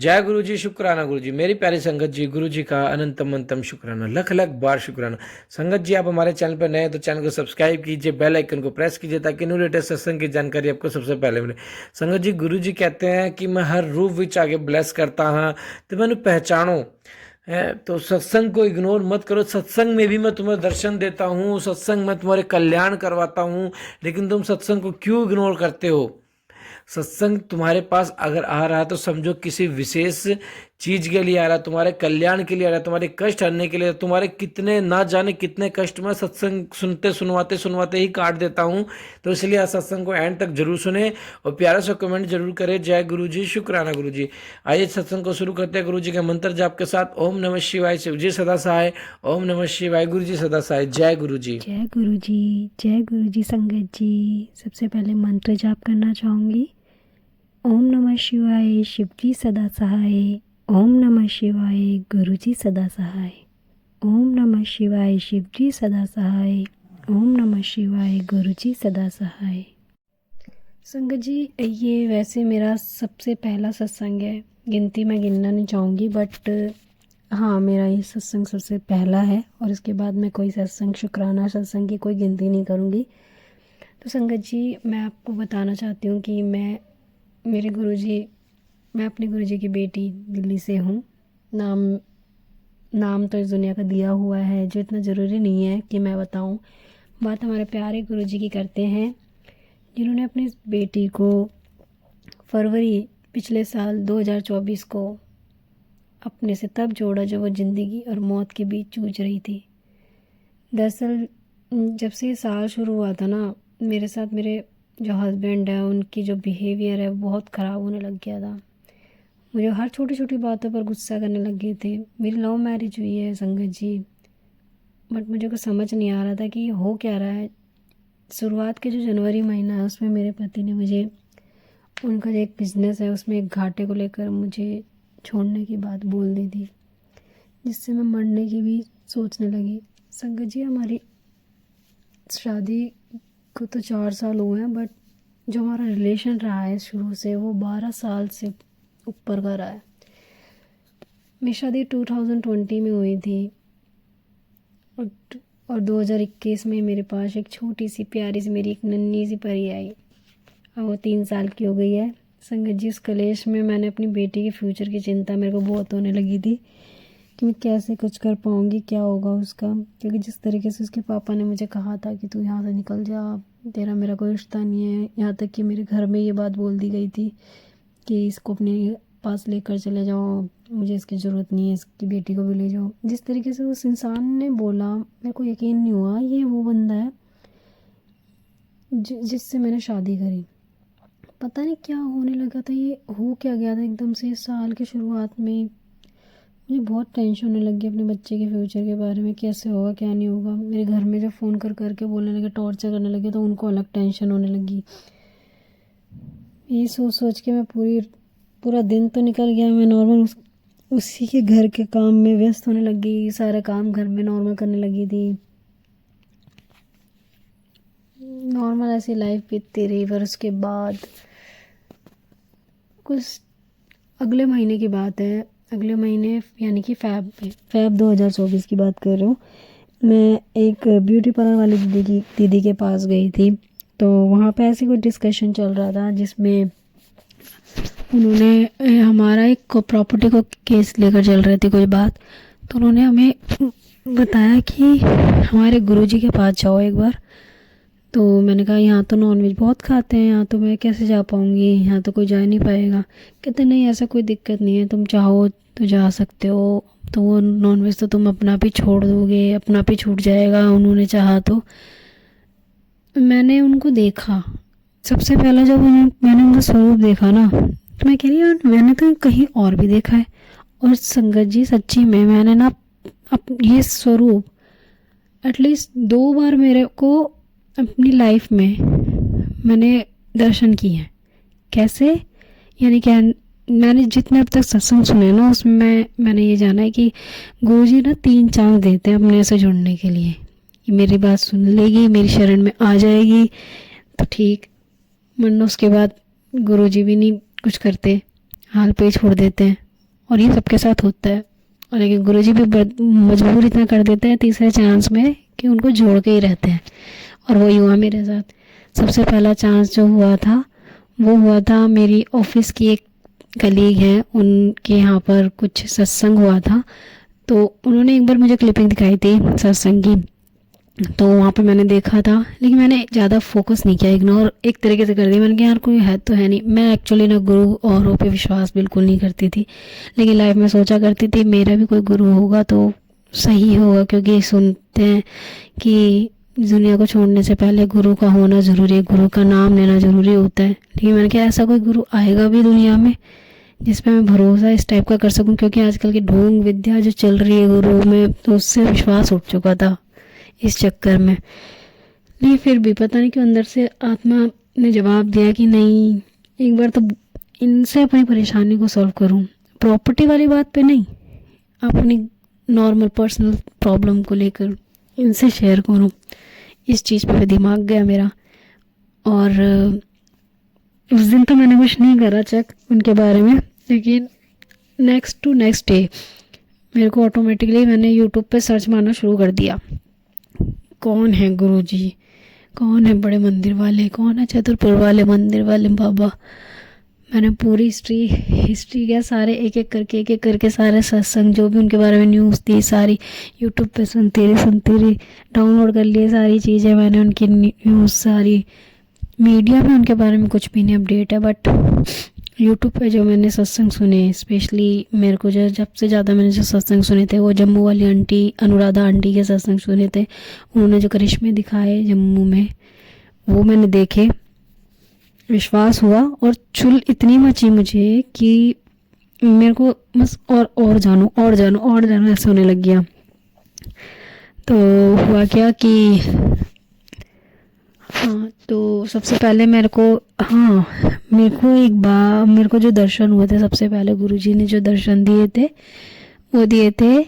जय गुरु जी, शुक्राना गुरु जी। मेरी प्यारी संगत जी, गुरु जी का अनंतम अंतम शुक्राना, लख लख बार शुक्राना। संगत जी, आप हमारे चैनल पर नए हैं तो चैनल को सब्सक्राइब कीजिए, बेल आइकन को प्रेस कीजिए ताकि न्यू लेटेस्ट सत्संग की जानकारी आपको सबसे पहले मिले। संगत जी, गुरु जी कहते हैं कि मैं हर रूप विच आगे ब्लेस करता हाँ तो मैंने पहचानो है। तो सत्संग को इग्नोर मत करो। सत्संग में भी मैं तुम्हें दर्शन देता हूँ, सत्संग में तुम्हारे कल्याण करवाता हूँ, लेकिन तुम सत्संग को क्यों इग्नोर करते हो? सत्संग तुम्हारे पास अगर आ रहा है तो समझो किसी विशेष चीज के लिए आ रहा है, तुम्हारे कल्याण के लिए आ रहा है, तुम्हारे कष्ट हरने के लिए। तुम्हारे कितने ना जाने कितने कष्ट मैं सत्संग सुनते सुनवाते सुनवाते ही काट देता हूँ। तो इसलिए आज सत्संग को एंड तक जरूर सुने और प्यारा सा कमेंट जरूर करें। जय गुरु जी, शुक्राना गुरु जी। आइए सत्संग को शुरू करते हैं गुरु जी के मंत्र जाप के साथ। ओम नमः शिवाय, शिव जी सदा सहाय। ओम नमः शिवाय, गुरु जी सदा सहाय। जय गुरु जी। जय गुरु जी, जय गुरु जी। संगत जी, सबसे पहले मंत्र जाप करना चाहूँगी। ओम नमः शिवाय, शिव जी सदा सहाय। ओम नमः शिवाय, गुरु जी सदा सहाय। ओम नमः शिवाय, शिव जी सदा सहाय। ओम नमः शिवाय, गुरु जी सदा सहाय। संगत जी, ये वैसे मेरा सबसे पहला सत्संग है। गिनती मैं गिनना नहीं चाहूँगी, बट हाँ, मेरा ये सत्संग सबसे पहला है और इसके बाद मैं कोई सत्संग, शुक्राना सत्संग की कोई गिनती नहीं करूँगी। तो संगत जी, मैं आपको बताना चाहती हूँ कि मैं अपने गुरुजी की बेटी दिल्ली से हूँ। नाम तो इस दुनिया का दिया हुआ है जो इतना ज़रूरी नहीं है कि मैं बताऊँ। बात हमारे प्यारे गुरुजी की करते हैं, जिन्होंने अपनी बेटी को फरवरी पिछले साल 2024 को अपने से तब जोड़ा जब वो ज़िंदगी और मौत के बीच जूझ रही थी। दरअसल जब से ये साल शुरू हुआ था ना, मेरे साथ मेरे जो हस्बैंड है उनकी जो बिहेवियर है वो बहुत ख़राब होने लग गया था। मुझे हर छोटी छोटी बातों पर गुस्सा करने लग गए थे। मेरी लव मैरिज हुई है संगत जी, बट मुझे कुछ समझ नहीं आ रहा था कि हो क्या रहा है। शुरुआत के जो जनवरी महीना है उसमें मेरे पति ने मुझे, उनका जो एक बिज़नेस है उसमें एक घाटे को लेकर मुझे छोड़ने की बात बोल दी थी, जिससे मैं मरने की भी सोचने लगी। संगत जी, हमारी शादी को तो 4 साल हुए हैं, बट जो हमारा रिलेशन रहा है शुरू से वो 12 साल से ऊपर का रहा है। मेरी शादी 2020 में हुई थी और 2021 में मेरे पास एक छोटी सी प्यारी सी मेरी एक नन्ही सी परी आई। अब वो 3 साल की हो गई है। संगत जी, उस कलेश में मैंने अपनी बेटी के फ्यूचर की चिंता मेरे को बहुत होने लगी थी कि मैं कैसे कुछ कर पाऊँगी, क्या होगा उसका। क्योंकि जिस तरीके से उसके पापा ने मुझे कहा था कि तू यहाँ से निकल जा, तेरा मेरा कोई रिश्ता नहीं है, यहाँ तक कि मेरे घर में ये बात बोल दी गई थी कि इसको अपने पास लेकर चले जाओ, मुझे इसकी ज़रूरत नहीं है, इसकी बेटी को भी ले जाओ। जिस तरीके से उस इंसान ने बोला, मेरे को यकीन नहीं हुआ ये वो बंदा है जिससे मैंने शादी करी। पता नहीं क्या होने लगा था, ये हो क्या गया था एकदम से। साल के शुरुआत में मुझे बहुत टेंशन होने लगी अपने बच्चे के फ्यूचर के बारे में, कैसे होगा क्या नहीं होगा। मेरे घर में जब फ़ोन कर करके बोलने लगे, टॉर्चर करने लगे, तो उनको अलग टेंशन होने लगी। ये सोच सोच के मैं पूरा दिन तो निकल गया। मैं नॉर्मल उसी के घर के काम में व्यस्त होने लगी, सारे काम घर में नॉर्मल करने लगी थी। नॉर्मल ऐसी लाइफ बीतती रही। पर उसके बाद कुछ अगले महीने की बात है, अगले महीने यानी कि फ़ैब 2024 की बात कर रही हूँ। मैं एक ब्यूटी पार्लर वाली दीदी के पास गई थी। तो वहाँ पे ऐसी कोई डिस्कशन चल रहा था जिसमें उन्होंने हमारा एक प्रॉपर्टी को केस लेकर चल रही थी कोई बात। तो उन्होंने हमें बताया कि हमारे गुरुजी के पास जाओ एक बार। तो मैंने कहा यहाँ तो नॉनवेज बहुत खाते हैं, यहाँ तो मैं कैसे जा पाऊँगी, यहाँ तो कोई जा नहीं पाएगा। कहते नहीं, ऐसा कोई दिक्कत नहीं है, तुम चाहो तो जा सकते हो। तो वो नॉनवेज तो तुम अपना भी छोड़ दोगे, अपना भी छूट जाएगा उन्होंने चाहा तो। मैंने उनको देखा, सबसे पहला जब मैंने उनका स्वरूप देखा ना, तो मैं कह रही यार मैंने तो कहीं और भी देखा है। और संगत जी, सच्ची में मैंने ना ये स्वरूप एटलीस्ट 2 बार मेरे को अपनी लाइफ में मैंने दर्शन किए हैं। कैसे? यानी क्या, मैंने जितने अब तक सत्संग सुने ना उसमें मैंने ये जाना है कि गुरुजी ना 3 चांस देते हैं अपने से जुड़ने के लिए। कि मेरी बात सुन लेगी, मेरी शरण में आ जाएगी तो ठीक, वरना उसके बाद गुरुजी भी नहीं कुछ करते, हाल पे ही छोड़ देते हैं। और ये सबके साथ होता है। और लेकिन गुरुजी भी मजबूर इतना कर देते हैं तीसरे चांस में कि उनको जोड़ के ही रहते हैं, और वही हुआ मेरे साथ। सबसे पहला चांस जो हुआ था वो हुआ था मेरी ऑफिस की एक कलीग हैं, उनके यहाँ पर कुछ सत्संग हुआ था, तो उन्होंने एक बार मुझे क्लिपिंग दिखाई थी सत्संग की, तो वहाँ पे मैंने देखा था, लेकिन मैंने ज़्यादा फोकस नहीं किया, इग्नोर एक तरीके से कर दिया। मैंने कहा यार कोई है तो है नहीं। मैं एक्चुअली ना गुरु औरों पे विश्वास बिल्कुल नहीं करती थी, लेकिन लाइफ में सोचा करती थी मेरा भी कोई गुरु होगा तो सही होगा, क्योंकि सुनते हैं कि दुनिया को छोड़ने से पहले गुरु का होना ज़रूरी है, गुरु का नाम लेना ज़रूरी होता है। लेकिन मैंने कहा ऐसा कोई गुरु आएगा भी दुनिया में जिस पे मैं भरोसा इस टाइप का कर सकूं, क्योंकि आजकल की ढोंग विद्या जो चल रही है गुरु में, तो उससे विश्वास उठ चुका था इस चक्कर में। नहीं, फिर भी पता नहीं क्यों अंदर से आत्मा ने जवाब दिया कि नहीं, एक बार तो इनसे अपनी परेशानी को सॉल्व करूं, प्रॉपर्टी वाली बात पे नहीं, अपनी नॉर्मल पर्सनल प्रॉब्लम को लेकर इनसे शेयर करूं। इस चीज़ पे दिमाग गया मेरा, और उस दिन तो मैंने कुछ नहीं करा चेक उनके बारे में, लेकिन नेक्स्ट डे मेरे को ऑटोमेटिकली मैंने यूट्यूब पे सर्च मारना शुरू कर दिया, कौन है गुरुजी, कौन है बड़े मंदिर वाले, कौन है चतुरपुर वाले मंदिर वाले बाबा। मैंने पूरी हिस्ट्री क्या सारे एक एक करके सारे सत्संग जो भी उनके बारे में न्यूज़ थी सारी यूट्यूब पे सुनती रही, डाउनलोड कर लिए सारी चीज़ें मैंने, उनकी न्यूज़ सारी। मीडिया में उनके बारे में कुछ भी नहीं अपडेट है, बट यूट्यूब पे जो मैंने सत्संग सुने, स्पेशली मेरे को जो सबसे ज़्यादा मैंने जो सत्संग सुने थे वो जम्मू वाली आंटी अनुराधा आंटी के सत्संग सुने थे। उन्होंने जो करिश्मे दिखाए जम्मू में वो मैंने देखे, विश्वास हुआ, और चुल इतनी मची मुझे कि मेरे को बस और जानो ऐसा होने लग गया। तो हुआ क्या कि हाँ, तो सबसे पहले मेरे को जो दर्शन हुए थे, सबसे पहले गुरुजी ने जो दर्शन दिए थे वो दिए थे,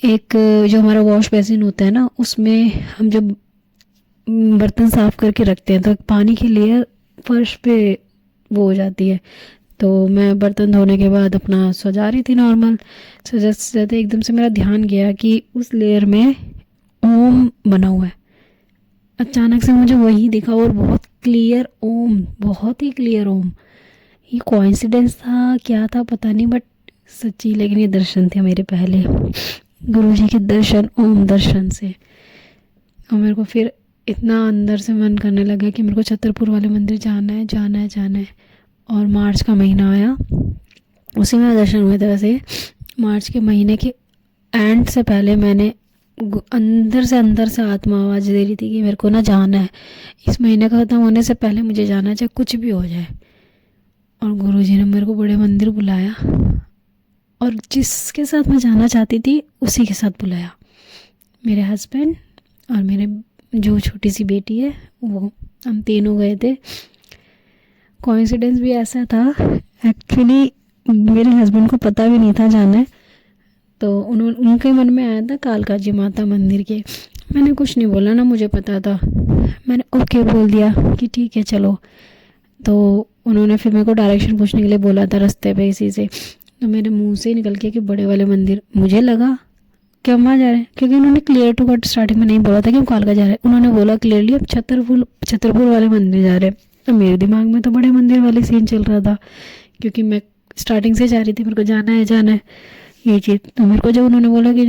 एक जो हमारा वॉश बेसिन होता है ना, उसमें हम जब बर्तन साफ करके रखते हैं तो पानी की लेयर फर्श पे वो हो जाती है। तो मैं बर्तन धोने के बाद अपना सजा रही थी नॉर्मल, सजाते एकदम से मेरा ध्यान गया कि उस लेयर में ओम बना हुआ है। अचानक से मुझे वही दिखा, और बहुत ही क्लियर ओम। ये कोइंसिडेंस था क्या था पता नहीं, बट सच्ची, लेकिन ये दर्शन थे मेरे पहले गुरुजी के दर्शन, ओम दर्शन से। और मेरे को फिर इतना अंदर से मन करने लगा कि मेरे को छतरपुर वाले मंदिर जाना है। और मार्च का महीना आया, उसी में दर्शन हुए थे। वैसे मार्च के महीने के एंड से पहले मैंने अंदर से आत्मा आवाज़ दे रही थी कि मेरे को ना जाना है, इस महीने का ख़त्म होने से पहले मुझे जाना है, चाहे कुछ भी हो जाए। और गुरुजी ने मेरे को बड़े मंदिर बुलाया, और जिसके साथ मैं जाना चाहती थी उसी के साथ बुलाया, मेरे हस्बैंड और मेरे जो छोटी सी बेटी है वो, हम तीनों गए थे। कोइंसिडेंस भी ऐसा था, एक्चुअली मेरे हस्बैंड को पता भी नहीं था जाना है, तो उनके मन में आया था कालका जी माता मंदिर के। मैंने कुछ नहीं बोला ना, मुझे पता था, मैंने ओके बोल दिया कि ठीक है चलो। तो उन्होंने फिर मेरे को डायरेक्शन पूछने के लिए बोला था रास्ते पे इसी से, तो मेरे मुंह से निकल के कि बड़े वाले मंदिर। मुझे लगा कि हम वहाँ जा रहे हैं, क्योंकि उन्होंने क्लियर टू कट स्टार्टिंग में नहीं बोला था कि हम कालका जा रहे हैं, उन्होंने बोला क्लियरली अब छतरपुर वाले मंदिर जा रहे हैं। तो मेरे दिमाग में तो बड़े मंदिर वाले सीन चल रहा था, क्योंकि मैं स्टार्टिंग से जा रही थी, मेरे को जाना है ये चीज़। तो मेरे को जब उन्होंने बोला कि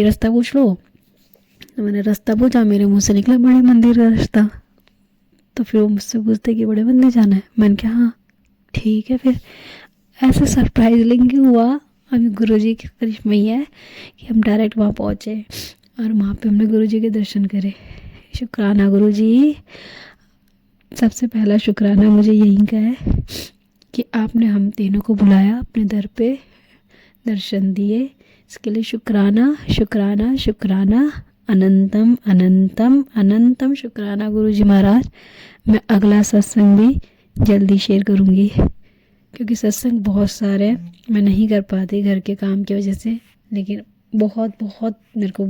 रास्ता पूछ लो, तो मैंने रास्ता पूछा, मेरे मुंह से निकला बड़े मंदिर का रास्ता। तो फिर वो मुझसे पूछते कि बड़े मंदिर जाना है, मैंने कहा हाँ ठीक है। फिर ऐसे सरप्राइजिंग हुआ, अभी गुरुजी की करिश्मा ही है कि हम डायरेक्ट वहाँ पहुँचे, और वहाँ पे हमने गुरुजी के दर्शन करे। शुक्राना गुरुजी, सबसे पहला शुक्राना मुझे यही का है कि आपने हम तीनों को बुलाया अपने दर पे, दर्शन दिए, इसके लिए शुक्राना अनंतम शुक्राना गुरुजी महाराज। मैं अगला सत्संग भी जल्दी शेयर करूँगी, क्योंकि सत्संग बहुत सारे हैं, मैं नहीं कर पाती घर के काम की वजह से, लेकिन बहुत मेरे को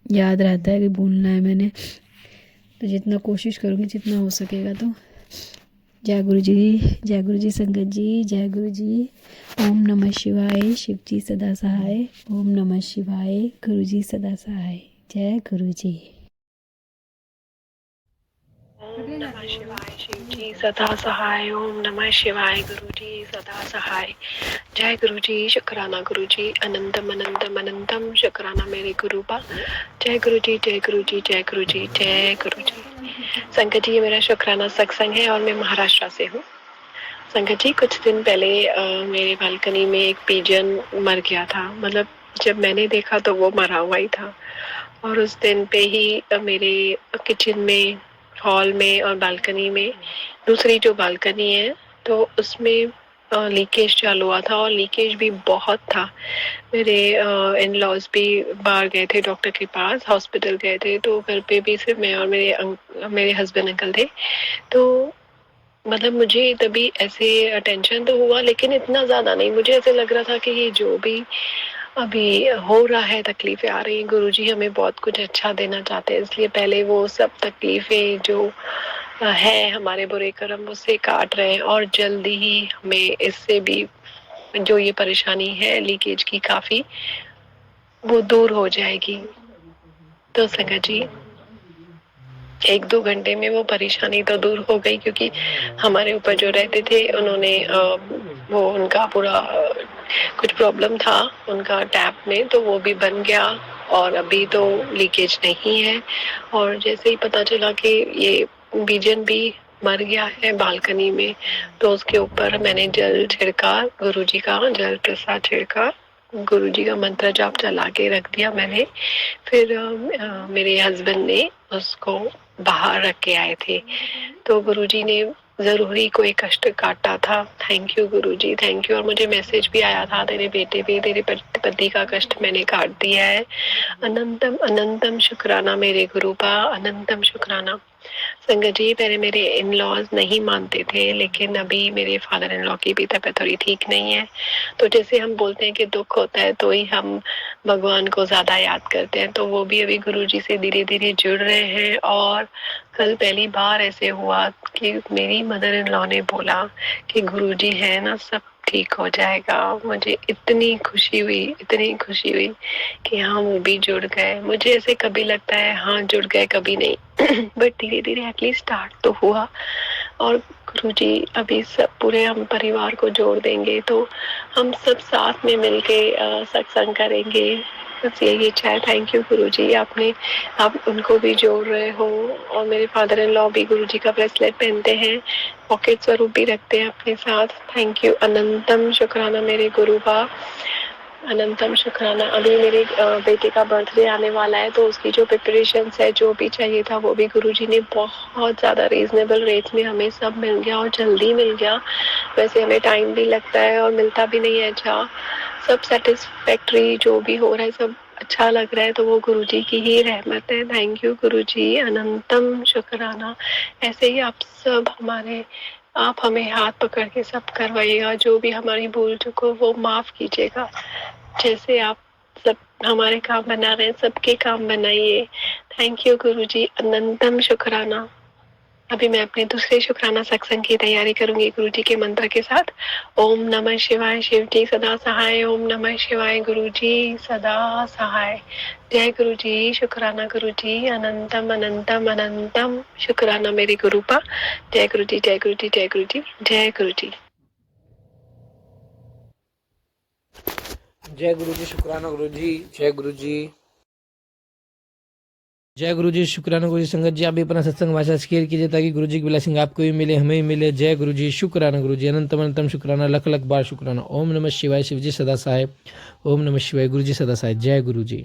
याद रहता है कि बोलना है मैंने, तो जितना कोशिश करूँगी जितना हो सकेगा। तो जय गुरु जी संगत जी, जय गुरु जी। ओम नमः शिवाय, शिव जी सदा सहाय। ओम नमः शिवाय, गुरु जी सदा सहाय। जय गुरु जी। ओम नमः शिवाय, शिव जी सदा सहाय। ओम नमः शिवाय, गुरु जी सदा सहाय। जय गुरु जी, शुक्राना गुरु जी, अनंतम अनंतम अनंतम शुक्राना मेरे गुरु बा। जय गुरु जी, जय गुरु जी, जय गुरु जी, जय गुरु जी। संगत जी, ये मेरा शुक्राना सत्संग है और मैं महाराष्ट्र से हूँ। संगत जी, कुछ दिन पहले मेरे बालकनी में एक पिजन मर गया था। मतलब जब मैंने देखा तो वो मरा हुआ ही था। और उस दिन पे ही मेरे किचन में, हॉल में और बालकनी में, दूसरी जो बालकनी है तो उसमें लीकेज चालू हुआ था और लीकेज भी बहुत था। मेरे इन लॉज भी बाहर गए थे, डॉक्टर के पास, हॉस्पिटल गए थे, तो घर पे भी सिर्फ मैं और मेरे हस्बैंड अंकल थे। तो मतलब मुझे तभी ऐसे टेंशन तो हुआ, लेकिन इतना ज्यादा नहीं। मुझे ऐसे लग रहा था कि ये जो भी अभी हो रहा है, तकलीफें आ रही हैं, गुरुजी हमें बहुत कुछ अच्छा देना चाहते हैं, इसलिए पहले वो सब तकलीफें जो है, हमारे बुरे कर्म उससे काट रहे हैं और जल्दी ही हमें इससे भी जो ये परेशानी है लीकेज की, काफी वो दूर हो जाएगी। तो संगत जी, 1-2 घंटे में वो परेशानी तो दूर हो गई, क्योंकि हमारे ऊपर जो रहते थे उन्होंने वो उनका पूरा कुछ प्रॉब्लम था उनका टैप में, तो वो भी बन गया और अभी तो लीकेज नहीं है। और जैसे ही पता चला कि ये बीजन भी मर गया है बालकनी में, तो उसके ऊपर मैंने जल छिड़का, गुरुजी का जल प्रसाद छिड़का, गुरुजी का मंत्र जाप चला के रख दिया मैंने। फिर मेरे हस्बैंड ने उसको बाहर रख के आए थे। तो गुरुजी ने जरूरी कोई कष्ट काटा था। Thank you Guruji, thank you. और मुझे मैसेज भी आया था, तेरे बेटे भी, तेरे पति का कष्ट मैंने काट दिया है। अनंतम अनंतम शुक्राना मेरे गुरु का, अनंतम शुक्राना। संगत जी, पहले मेरे इन लॉज नहीं मानते थे, लेकिन अभी मेरे फादर इन लॉ की भी तबीयत थोड़ी ठीक नहीं है। तो जैसे हम बोलते हैं कि दुख होता है तो ही हम भगवान को ज्यादा याद करते हैं, तो वो भी अभी गुरुजी से धीरे धीरे जुड़ रहे हैं। और कल पहली बार ऐसे हुआ कि मेरी मदर इन लॉ ने बोला कि गुरुजी है ना, सब ठीक हो जाएगा। मुझे इतनी खुशी हुई, इतनी खुशी हुई कि हाँ, वो भी जुड़ गए। मुझे ऐसे कभी लगता है हाँ जुड़ गए, कभी नहीं, बट धीरे धीरे एटलीस्ट स्टार्ट तो हुआ। और गुरुजी अभी सब पूरे हम परिवार को जोड़ देंगे, तो हम सब साथ में मिलके सत्संग करेंगे। बस यही इच्छा है। थैंक यू गुरुजी, आप उनको भी जोड़ रहे हो। और मेरे फादर इन लॉ भी गुरुजी का ब्रेसलेट पहनते हैं, पॉकेट स्वरूप भी रखते हैं अपने साथ। थैंक यू, अनंतम शुक्राना मेरे गुरु का, अनंतम शुक्राना। अभी मेरे बेटे का बर्थडे आने वाला है, तो उसकी जो प्रिपरेशन है, जो भी चाहिए था वो भी गुरुजी ने बहुत ज़्यादा रीजनेबल रेट में हमें सब मिल गया और जल्दी मिल गया। वैसे हमें टाइम भी लगता है और मिलता भी नहीं है अच्छा। सब सेटिस्फैक्ट्री जो भी हो रहा है, सब अच्छा लग रहा है, तो वो गुरुजी की ही रहमत है। थैंक यू गुरुजी, अनंतम शुक्राना। ऐसे ही आप हमें हाथ पकड़ के सब करवाइएगा, जो भी हमारी भूल चूक हो वो माफ कीजिएगा। जैसे आप सब हमारे काम बना रहे हैं, सबके काम बनाइए। थैंक यू गुरुजी, अनंतम शुक्राना। अभी मैं अपने दूसरे शुक्राना सत्संग की तैयारी करूंगी गुरुजी के मंत्र के साथ। ओम नमः शिवाय, शिव जी सदा सहाय। ओम नमः शिवाय, गुरुजी सदा सहाय। जय गुरुजी, शुक्राना गुरुजी, अनंतम अनंतम अनंतम शुक्राना मेरे गुरु पा। जय गुरुजी, जय गुरुजी, जय गुरुजी, जय गुरुजी। जय गुरु जी, शुक्राना गुरु जी, जय गुरु जी, जय गुरु जी, शुक्राना गुरु जी। संगत जी, आप भी अपना सत्संग भाषा शेयर कीजिए ताकि गुरु जी की ब्लेसिंग आपको भी मिले, हमें भी मिले। जय गुरु जी, शुक्राना गुरु जी, अनंतम अनंतम शुक्राना, लख लख बार शुक्राना। ओम नमः शिवाय, शिव जी सदा सहाय। ओम नमः शिवाय, गुरु जी सदा सहाय। जय गुरु जी।